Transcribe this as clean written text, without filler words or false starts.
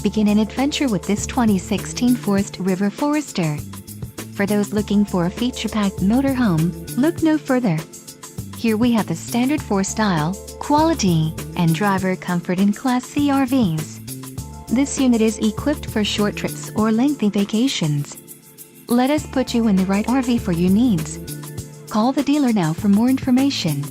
Begin an adventure with this 2016 Forest River Forester. For those looking for a feature-packed motorhome, look no further. Here we have the standard 4-style, quality, and driver comfort in Class C RVs. This unit is equipped for short trips or lengthy vacations. Let us put you in the right RV for your needs. Call the dealer now for more information.